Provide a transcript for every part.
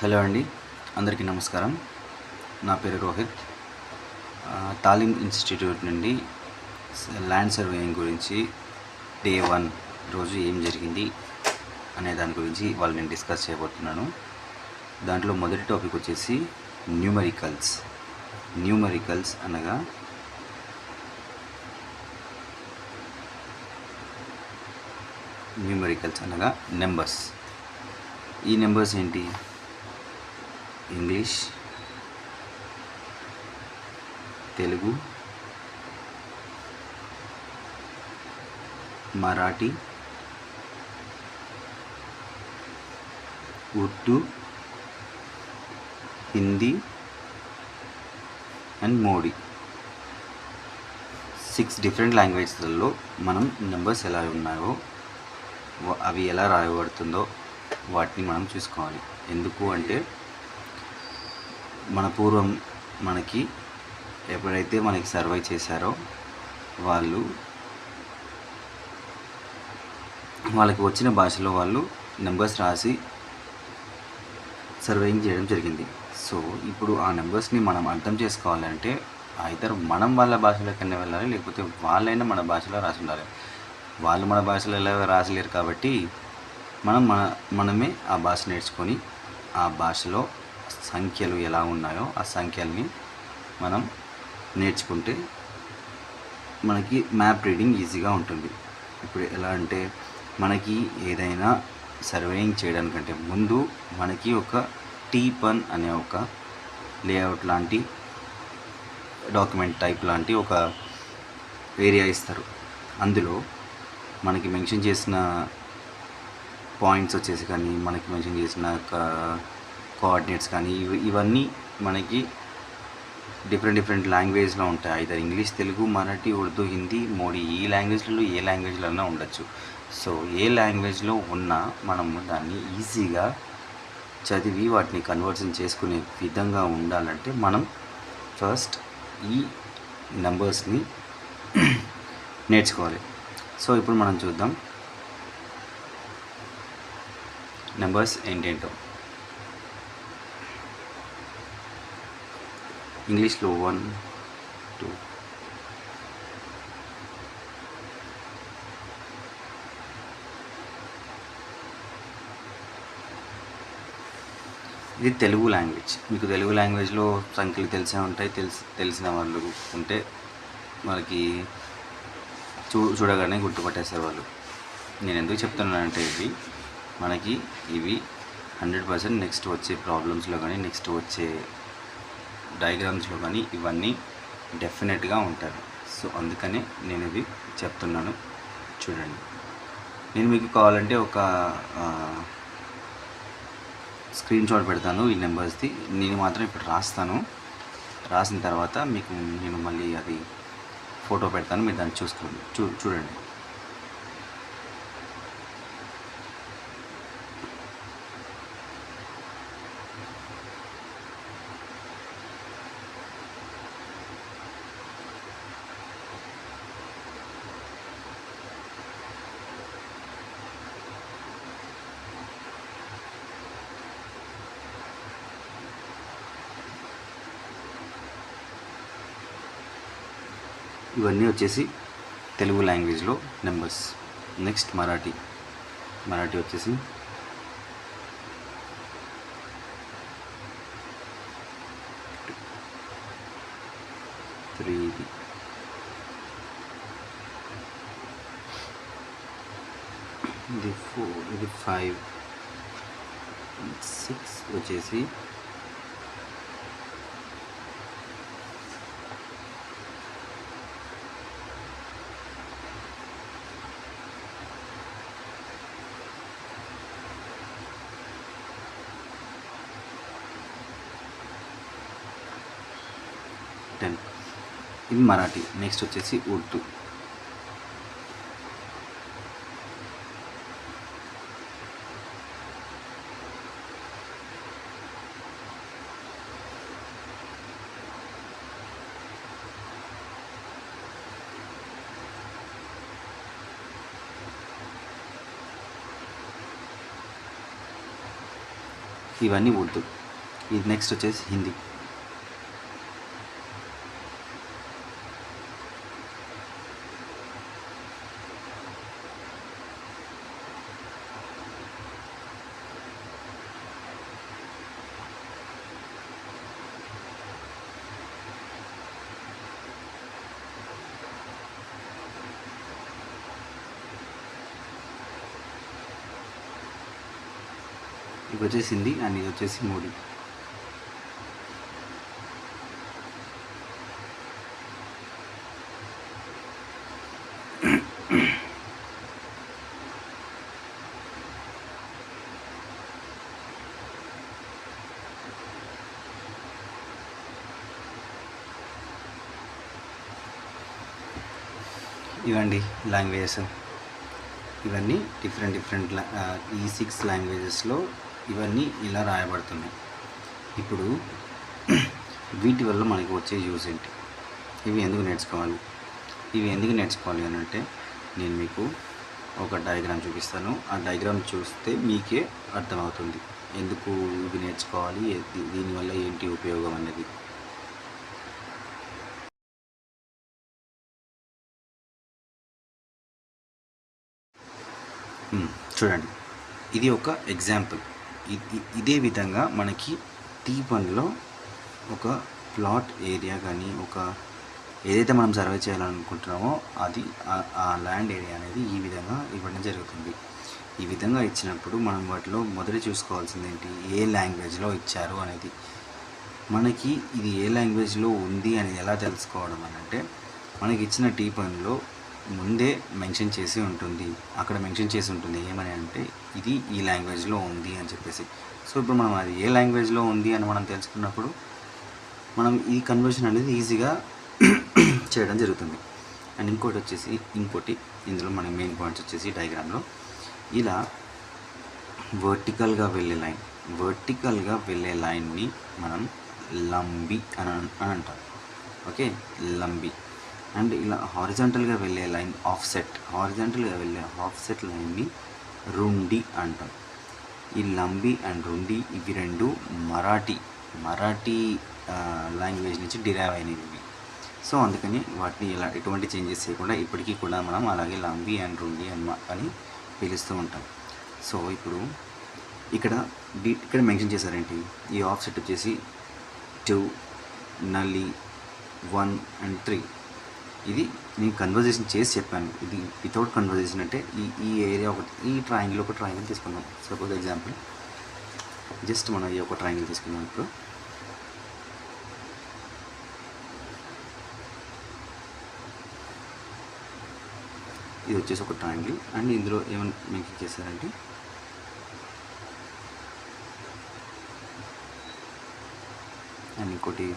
Hello అండి, అందరికీ నమస్కారం. నా పేరు రోహిత్. తాలీం ఇన్స్టిట్యూట్ నుండి ల్యాండ్ సర్వేయింగ్ గురించి డే 1 రోజు ఏం జరిగింది అనే దాని గురించి ఇవాళ నేను డిస్కస్ చేయబోతున్నాను. దాంట్లో మొదటి టాపిక్ వచ్చేసి న్యూమరికల్స్. న్యూమరికల్స్ అనగా నెంబర్స్. ఈ నెంబర్స్ ఏంటి? English, Telugu, Marathi, Urdu, Hindi and Modi. 6 different లాంగ్వేజ్లలో మనం నెంబర్స్ ఎలా ఉన్నాయో, అవి ఎలా రాయబడుతుందో వాటిని మనం చూసుకోవాలి. ఎందుకు అంటే మన పూర్వం మనకి ఎప్పుడైతే మనకి సర్వే చేశారో వాళ్ళకి వచ్చిన భాషలో వాళ్ళు నెంబర్స్ రాసి సర్వేయింగ్ చేయడం జరిగింది. సో ఇప్పుడు ఆ నెంబర్స్ని మనం అర్థం చేసుకోవాలంటే ఐదర్ మనం వాళ్ళ భాషలోకైనా వెళ్ళాలి, లేకపోతే వాళ్ళైనా మన భాషలో రాసి ఉండాలి. వాళ్ళు మన భాషలో ఎలా రాసలేరు కాబట్టి మనమే ఆ భాష నేర్చుకొని ఆ భాషలో సంఖ్యలు ఎలా ఉన్నాయో ఆ సంఖ్యల్ని మనం నేర్చుకుంటే మనకి మ్యాప్ రీడింగ్ ఈజీగా ఉంటుంది. ఇప్పుడు ఎలా అంటే మనకి ఏదైనా సర్వేయింగ్ చేయడానికంటే ముందు మనకి ఒక T1 అనే ఒక లేఅవుట్ లాంటి డాక్యుమెంట్ టైప్ లాంటి ఒక ఏరియా ఇస్తారు. అందులో మనకి మెన్షన్ చేసిన పాయింట్స్ వచ్చేసి కానీ, మనకి మెన్షన్ చేసిన కోఆర్డినేట్స్ కానీ ఇవన్నీ మనకి డిఫరెంట్ లాంగ్వేజ్లో ఉంటాయి. Either English, Telugu, Marathi, Urdu, Hindi, Modi. ఈ లాంగ్వేజ్లలో ఏ లాంగ్వేజ్లో అయినా ఉండొచ్చు. సో ఏ లాంగ్వేజ్లో ఉన్నా మనము దాన్ని ఈజీగా చదివి వాటిని కన్వర్షన్ చేసుకునే విధంగా ఉండాలంటే మనం ఫస్ట్ ఈ నెంబర్స్ని నేర్చుకోవాలి. సో ఇప్పుడు మనం చూద్దాం నెంబర్స్ ఏంటేంటో. ఇంగ్లీష్లో 1, 2, ఇది తెలుగు లాంగ్వేజ్. మీకు తెలుగు లాంగ్వేజ్లో సంఖ్యలు తెలిసే ఉంటాయి. తెలిసిన వాళ్ళు ఉంటే మనకి చూడగానే గుర్తుపట్టేస్తారు వాళ్ళు. నేను ఎందుకు చెప్తున్నానంటే ఇవి 100% నెక్స్ట్ వచ్చే ప్రాబ్లమ్స్లో కానీ, నెక్స్ట్ వచ్చే డయాగ్రామ్స్లో కానీ ఇవన్నీ డెఫినెట్గా ఉంటాయి. సో అందుకనే నేను ఇది చెప్తున్నాను. చూడండి, నేను మీకు కావాలంటే ఒక స్క్రీన్ షాట్ పెడతాను ఈ నెంబర్స్ది. నేను మాత్రం ఇప్పుడు రాసిన తర్వాత మీకు నేను మళ్ళీ అది ఫోటో పెడతాను, మీరు దాన్ని చూసుకోండి. చూడండి. ఇవన్నీ వచ్చేసి తెలుగు లాంగ్వేజ్లో నెంబర్స్. నెక్స్ట్ మరాఠీ వచ్చేసి 3, ఇది 4, ఇది 5, 6 వచ్చేసి 10. ఇది మరాఠీ. నెక్స్ట్ వచ్చేసి ఉర్దూ. ఇవన్నీ ఉర్దూ. ఇది నెక్స్ట్ వచ్చేసి హిందీ. ఇది వచ్చేసి హిందీ అండ్ ఇది వచ్చేసి మోడీ. ఇవండి లాంగ్వేజెస్. ఇవన్నీ డిఫరెంట్ ఈ 6 లాంగ్వేజెస్లో ఇవన్నీ ఇలా రాయబడుతున్నాయి. ఇప్పుడు వీటి వల్ల మనకి వచ్చే యూజ్ ఏంటి, ఇవి ఎందుకు నేర్చుకోవాలి అని అంటే నేను మీకు ఒక డయాగ్రామ్ చూపిస్తాను. ఆ డయాగ్రామ్ చూస్తే మీకే అర్థమవుతుంది ఎందుకు ఇవి నేర్చుకోవాలి, దీనివల్ల ఏంటి ఉపయోగం అనేది. చూడండి, ఇది ఒక ఎగ్జాంపుల్. ఇదే విధంగా మనకి T1లో ఒక ప్లాట్ ఏరియా కానీ ఒక ఏదైతే మనం సర్వే చేయాలనుకుంటున్నామో అది ఆ ల్యాండ్ ఏరియా అనేది ఈ విధంగా ఇవ్వడం జరుగుతుంది. ఈ విధంగా ఇచ్చినప్పుడు మనం వాటిలో మొదటి చూసుకోవాల్సింది ఏంటి, ఏ లాంగ్వేజ్లో ఇచ్చారు అనేది. మనకి ఇది ఏ లాంగ్వేజ్లో ఉంది అనేది ఎలా తెలుసుకోవడం అని అంటే, మనకి ఇచ్చిన T1లో ముందే మెన్షన్ చేసి ఉంటుంది, అక్కడ మెన్షన్ చేసి ఉంటుంది ఏమని అంటే ఇది ఈ లాంగ్వేజ్లో ఉంది అని చెప్పేసి. సో ఇప్పుడు మనం అది ఏ లాంగ్వేజ్లో ఉంది అని మనం తెలుసుకున్నప్పుడు మనం ఈ కన్వర్షన్ అనేది ఈజీగా చేయడం జరుగుతుంది. అండ్ ఇంకోటి ఇందులో మన మెయిన్ పాయింట్స్ వచ్చేసి డయాగ్రామ్లో ఇలా వర్టికల్గా వెళ్ళే లైన్ని మనం లంబి అని అంటాం. ఓకే, లంబి. అండ్ ఇలా హారిజాంటల్గా వెళ్ళే లైన్ ఆఫ్సెట్ లైన్ని రుండి అంటాం. ఈ లంబి అండ్ రుండి ఇవి రెండు మరాఠీ లాంగ్వేజ్ నుంచి డిరైవ్ అయినవి. సో అందుకని వాటిని ఇలా ఎటువంటి చేంజెస్ చేయకుండా ఇప్పటికీ కూడా మనం అలాగే లంబి అండ్ రుండి అని పిలుస్తూ ఉంటాం. సో ఇప్పుడు ఇక్కడ మెన్షన్ చేశారేంటి, ఈ ఆఫ్సెట్ వచ్చేసి 2, నలి 1 and 3. ఇది నేను కన్వర్జేషన్ చేసి చెప్పాను. ఇది వితౌట్ కన్వర్జేషన్ అంటే ఈ ఏరియా ఈ ట్రయాంగిల్ ఒక ట్రయాంగిల్ తీసుకున్నాం. సపోజ్ ఎగ్జాంపుల్ జస్ట్ మనం ఈ ఒక ట్రయాంగిల్ తీసుకున్నాం. ఇప్పుడు ఇది వచ్చేసి ఒక ట్రయాంగిల్ అండ్ ఇందులో ఏమైనా మెన్షన్ చేశారంటే అండ్ ఇంకోటి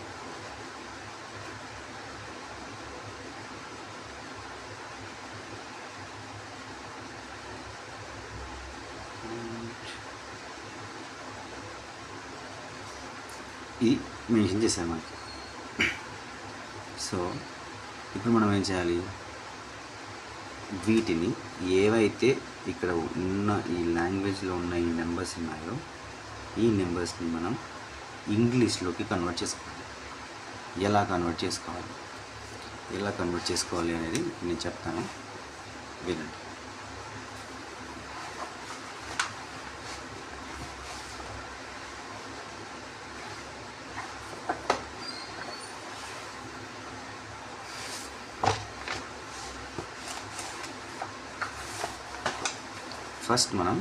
ఇది మెన్షన్ చేశారు మనకి. సో ఇప్పుడు మనం ఏం చేయాలి, వీటిని ఏవైతే ఇక్కడ ఉన్న ఈ లాంగ్వేజ్లో ఉన్న ఈ నెంబర్స్ ఉన్నాయో ఈ నెంబర్స్ని మనం ఇంగ్లీష్లోకి కన్వర్ట్ చేసుకోవాలి. ఎలా కన్వర్ట్ చేసుకోవాలి అనేది నేను చెప్తాను, వినండి. ఫస్ట్ మనం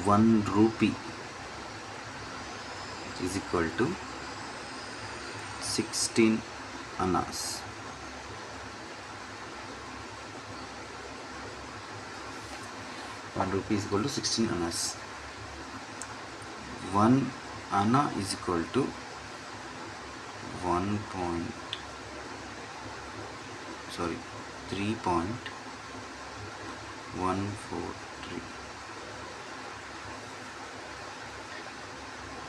₹1 is equal to 16 annas. ₹1 is equal to 16 annas. 1 anna is equal to 3.143.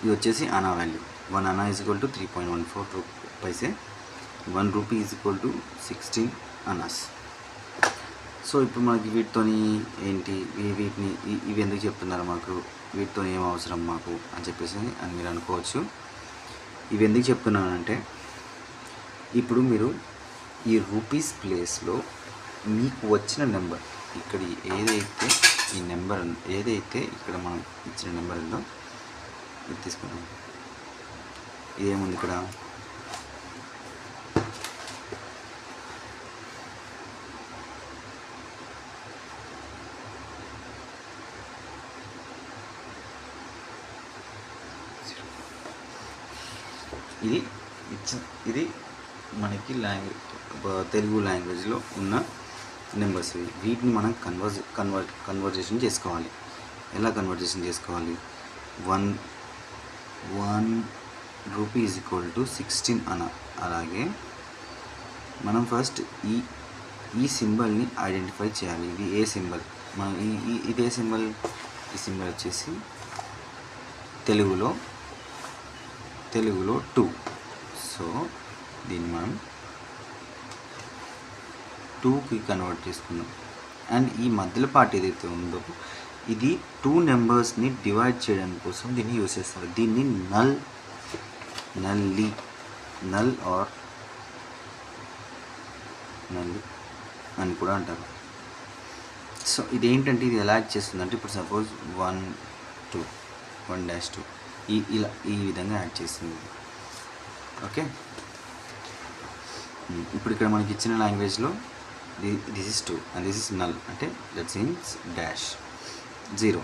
ఇది వచ్చేసి అనా వాల్యూ. 1 आना इज इक्वल टू 3.14 पैसे, 1 rupee is equal to 16 annas. So ఇప్పుడు మనకి వీటితోని ఏంటి, వీటిని ఇవి ఎందుకు చెప్తున్నారు మాకు, వీటితో ఏం అవసరం మాకు అని చెప్పేసి అని మీరు అనుకోవచ్చు. ఇవి ఎందుకు చెప్తున్నానంటే, ఇప్పుడు మీరు ఈ రూపీస్ ప్లేస్లో మీకు వచ్చిన నెంబర్, ఇక్కడ ఏదైతే ఈ నెంబర్ ఏదైతే ఇక్కడ మనం ఇచ్చిన నెంబర్ ఉందో ఇది తీసుకున్నాం. ఇదేముంది ఇక్కడ, ఇది మనకి తెలుగు లాంగ్వేజ్లో ఉన్న నెంబర్స్. వీటిని మనం కన్వర్జేషన్ చేసుకోవాలి. ఎలా కన్వర్జేషన్ చేసుకోవాలి, 1 రూపీ ఈజ్ ఈక్వల్ టు 16 అన. అలాగే మనం ఫస్ట్ ఈ సింబల్ని ఐడెంటిఫై చేయాలి. ఇది ఏ సింబల్, మనం ఇదే సింబల్, ఈ సింబల్ వచ్చేసి తెలుగులో 2. సో దీన్ని మనం 2కి కన్వర్ట్ చేసుకున్నాం. అండ్ ఈ మధ్యలో పార్ట్ ఏదైతే ఉందో ఇది 2 నెంబర్స్ని డివైడ్ చేయడం కోసం దీన్ని యూజ్ చేస్తారు. దీన్ని నల్ ఆర్ అని కూడా అంటారు. సో ఇదేంటంటే, ఇది ఎలా యాక్ట్ చేస్తుందంటే, ఇప్పుడు సపోజ్ 1-2 ఇలా ఈ విధంగా యాడ్ చేస్తుంది. ఓకే, ఇప్పుడు ఇక్కడ మనకి ఇచ్చిన లాంగ్వేజ్లో this is 2 and this is null, అంటే దట్ మీన్స్ డాష్. 0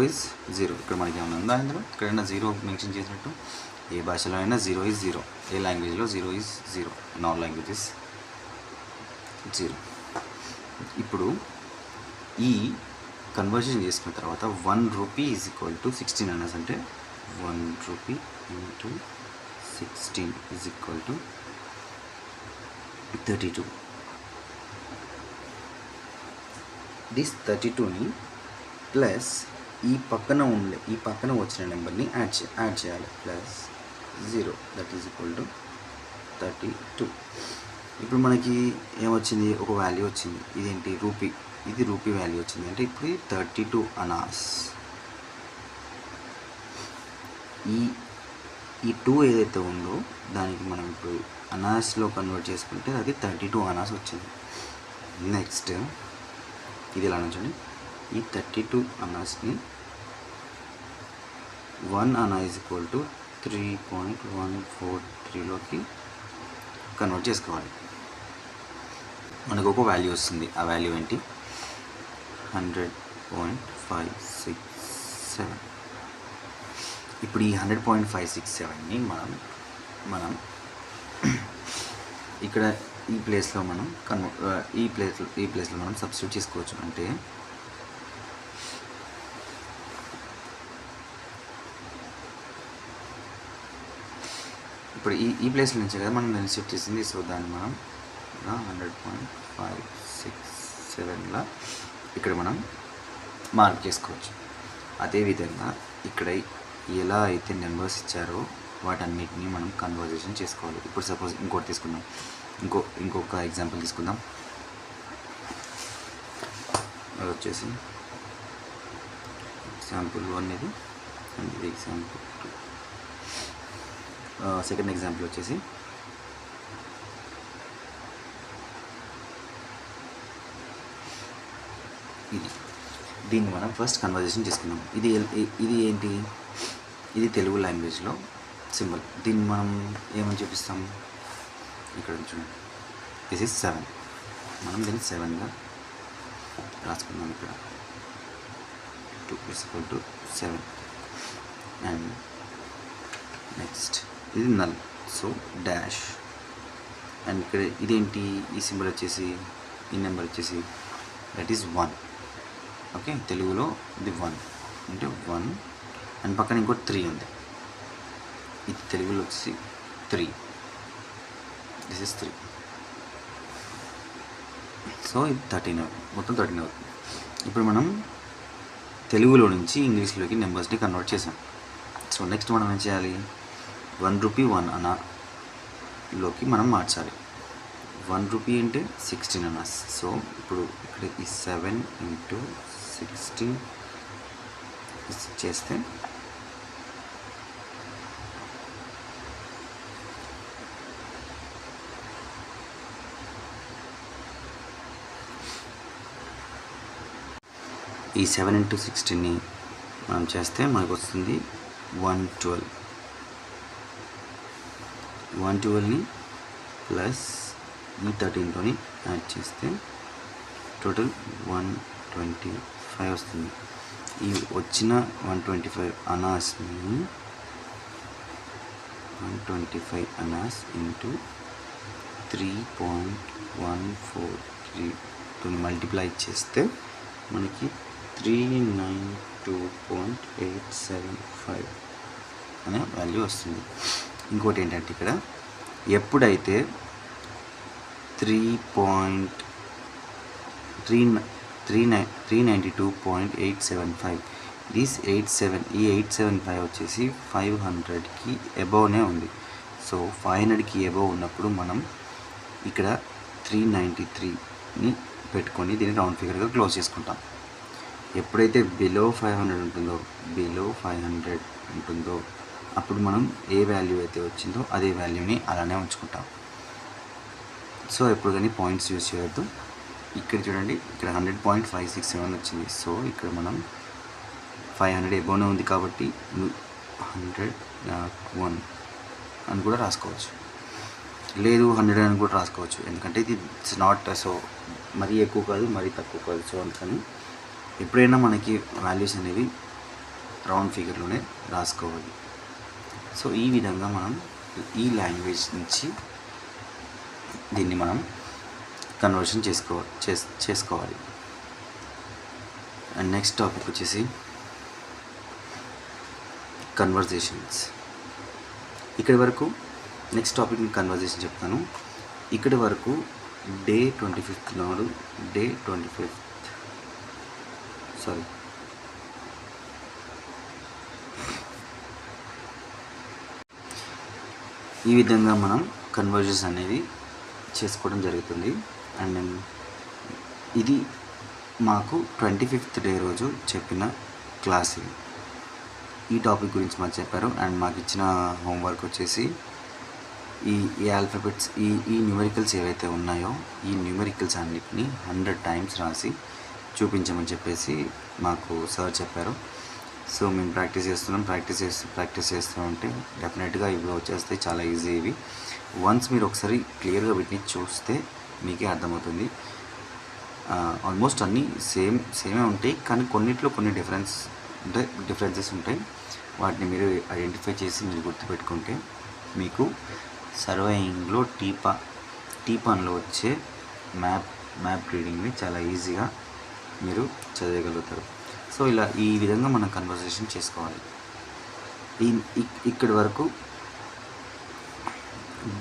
ఈజ్ 0. ఇక్కడ మనకి ఏమైనా ఉందా ఇందులో, ఎక్కడైనా 0 మెన్షన్ చేసినట్టు? ఏ భాషలో అయినా 0 ఈజ్ 0, ఏ లాంగ్వేజ్లో 0 ఈజ్ 0, ఇన్ ఆల్ లాంగ్వేజెస్ 0. ఇప్పుడు ఈ కన్వర్షన్ చేసుకున్న తర్వాత 1 రూపీ ఈజ్ ఈక్వల్ టు 16 అన్నది, అంటే 1 rupee into 16 is equal to 32. This 32ని ప్లస్ ఈ పక్కన వచ్చిన నెంబర్ని యాడ్ చేయాలి, plus 0, that is equal to 32. ఇప్పుడు మనకి ఏమొచ్చింది, ఒక వాల్యూ వచ్చింది. ఇదేంటి, రూపీ. ఇది రూపీ వాల్యూ వచ్చింది. అంటే ఇప్పుడు 32 అనాస్. ఈ 2 ఏదైతే ఉందో దానికి మనం ఇప్పుడు అనాస్లో కన్వర్ట్ చేసుకుంటే అది 32 అనాస్ వచ్చింది. నెక్స్ట్ ఇది ఎలా ఉంచండి, ఈ 32 అనాస్ని 1 అనా ఈజ్ ఈక్వల్ టు 3.143లోకి కన్వర్ట్ చేసుకోవాలి. మనకు ఒక వాల్యూ వస్తుంది. ఆ వాల్యూ ఏంటి, 100.567. ఇప్పుడు ఈ 100.567ని మనం ఇక్కడ ఈ ప్లేస్లో మనం ఈ ప్లేస్లో మనం సబ్స్టిట్యూట్ చేసుకోవచ్చు. అంటే ఇప్పుడు ఈ ప్లేస్లో నుంచే కదా మనం దాన్ని సెట్ చేసింది. సో దాన్ని మనం 100.567లా ఇక్కడ మనం మార్క్ చేసుకోవచ్చు. అదేవిధంగా ఇక్కడ ఎలా అయితే నెంబర్స్ ఇచ్చారో వాటన్నిటిని మనం కన్వర్జేషన్ చేసుకోవాలి. ఇప్పుడు సపోజ్ ఇంకోటి తీసుకుందాం, ఇంకొక ఎగ్జాంపుల్ తీసుకుందాం. అది వచ్చేసి ఎగ్జాంపుల్ 1 ఇది, అండ్ ఇది ఎగ్జాంపుల్ 2. సెకండ్ ఎగ్జాంపుల్ వచ్చేసి దీన్ని మనం ఫస్ట్ కన్వర్జేషన్ చేసుకుందాం. ఇది ఏంటి, ఇది తెలుగు లాంగ్వేజ్లో సింబల్. దీన్ని మనం ఏమని చూపిస్తాం, ఇక్కడ చూడండి, దిస్ ఈజ్ 7. మనం దీన్ని 7గా రాసుకుందాం. ఇక్కడ 2=7. అండ్ నెక్స్ట్ ఇది నల్, సో డాష్. అండ్ ఇక్కడ ఇదేంటి, ఈ సింబల్ వచ్చేసి, ఈ నెంబర్ వచ్చేసి దట్ ఈజ్ 1. ఓకే, తెలుగులో ఇది 1 అంటే 1, అండ్ పక్కన ఇంకో 3 ఉంది. ఇది తెలుగులో వచ్చి 3, దిస్ ఇస్ 3. సో ఇది 13 అవుతుంది, మొత్తం 13 అవుతుంది. ఇప్పుడు మనం తెలుగులో నుంచి ఇంగ్లీష్లోకి నెంబర్స్ని కన్వర్ట్ చేసాం. సో నెక్స్ట్ మనం ఏం చేయాలి, రూపీ 1 అనాలోకి మనం మార్చాలి. 1 రూపీ అంటే 16 అనాస్. సో ఇప్పుడు ఇక్కడ ఈ 7 × 16 చేస్తే ఈ 7 × 16ని మనం చేస్తే మనకు వస్తుంది 112. 112ని ప్లస్ ఈ 13తోని యాడ్ చేస్తే టోటల్ 125 వస్తుంది. ఈ వచ్చిన 125 అనాస్ని 125 అనాస్ ఇంటూ 3.143తో మల్టిప్లై చేస్తే మనకి 392.875 అనే వాల్యూ వస్తుంది. ఇంకోటి ఏంటంటే ఇక్కడ ఎప్పుడైతే 392.875 ఈ 875 వచ్చేసి 500కి అబోవ్నే ఉంది. సో 500కి అబోవ్ ఉన్నప్పుడు మనం ఇక్కడ 393ని పెట్టుకొని దీన్ని రౌండ్ ఫిగర్గా క్లోజ్ చేసుకుంటాం. ఎప్పుడైతే బిలో 500 ఉంటుందో అప్పుడు మనం ఏ వాల్యూ అయితే వచ్చిందో అదే వాల్యూని అలానే ఉంచుకుంటాం. సో ఎప్పుడు కానీ పాయింట్స్ యూజ్ చేయొద్దు. ఇక్కడ చూడండి, ఇక్కడ 100.567 వచ్చింది. సో ఇక్కడ మనం 500 ఎబోవ్నే ఉంది కాబట్టి 101 అని కూడా రాసుకోవచ్చు, లేదు 100 అని కూడా రాసుకోవచ్చు. ఎందుకంటే ఇది ఇట్స్ నాట్ సో మరీ ఎక్కువ కాదు మరీ తక్కువ కాదు. సో అందుకని ఎప్పుడైనా మనకి వాల్యూస్ అనేవి రౌండ్ ఫిగర్లోనే రాసుకోవాలి. సో ఈ విధంగా మనం ఈ లాంగ్వేజ్ నుంచి దీన్ని మనం కన్వర్షన్ చేసుకోవాలి. అండ్ నెక్స్ట్ టాపిక్ వచ్చేసి కన్వర్జేషన్స్. ఇక్కడి వరకు నెక్స్ట్ టాపిక్ కన్వర్జేషన్ చెప్తాను. ఇక్కడి వరకు డే 25th నాడు ఈ విధంగా మనం కన్వర్జన్స్ అనేవి చేసుకోవడం జరుగుతుంది. అండ్ ఇది మాకు 25th డే రోజు చెప్పిన క్లాస్. ఈ టాపిక్ గురించి మాకు చెప్పారు. అండ్ మాకు ఇచ్చిన హోంవర్క్ వచ్చేసి ఈ ఆల్ఫాబెట్స్ ఈ న్యూమరికల్స్ ఏవైతే ఉన్నాయో ఈ న్యూమరికల్స్ అన్నిటిని 100 times రాసి చూపించమని చెప్పేసి మాకు సార్ చెప్పారు. సో మేము ప్రాక్టీస్ చేస్తూ ఉంటే డెఫినెట్గా ఇవి వచ్చేస్తాయి. చాలా ఈజీ ఇవి. వన్స్ మీరు ఒకసారి క్లియర్గా వీటిని చూస్తే మీకే అర్థమవుతుంది. ఆల్మోస్ట్ అన్నీ సేమే ఉంటాయి, కానీ కొన్నిట్లో కొన్ని డిఫరెన్సెస్ ఉంటాయి. వాటిని మీరు ఐడెంటిఫై చేసి మీరు గుర్తుపెట్టుకుంటే మీకు సర్వేయింగ్లో టీపాన్లో వచ్చే మ్యాప్ రీడింగ్ని చాలా ఈజీగా మీరు చదవగలుగుతారు. సో ఇలా ఈ విధంగా మనం కన్వర్జేషన్ చేసుకోవాలి. ఇక్కడి వరకు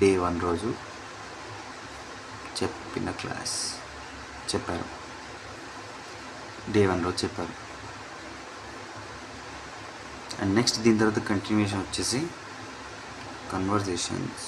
డే 1 రోజు చెప్పిన క్లాస్ చెప్పారు. డే 1 రోజు చెప్పారు. అండ్ నెక్స్ట్ దీని తర్వాత కంటిన్యూషన్ వచ్చేసి కన్వర్జేషన్స్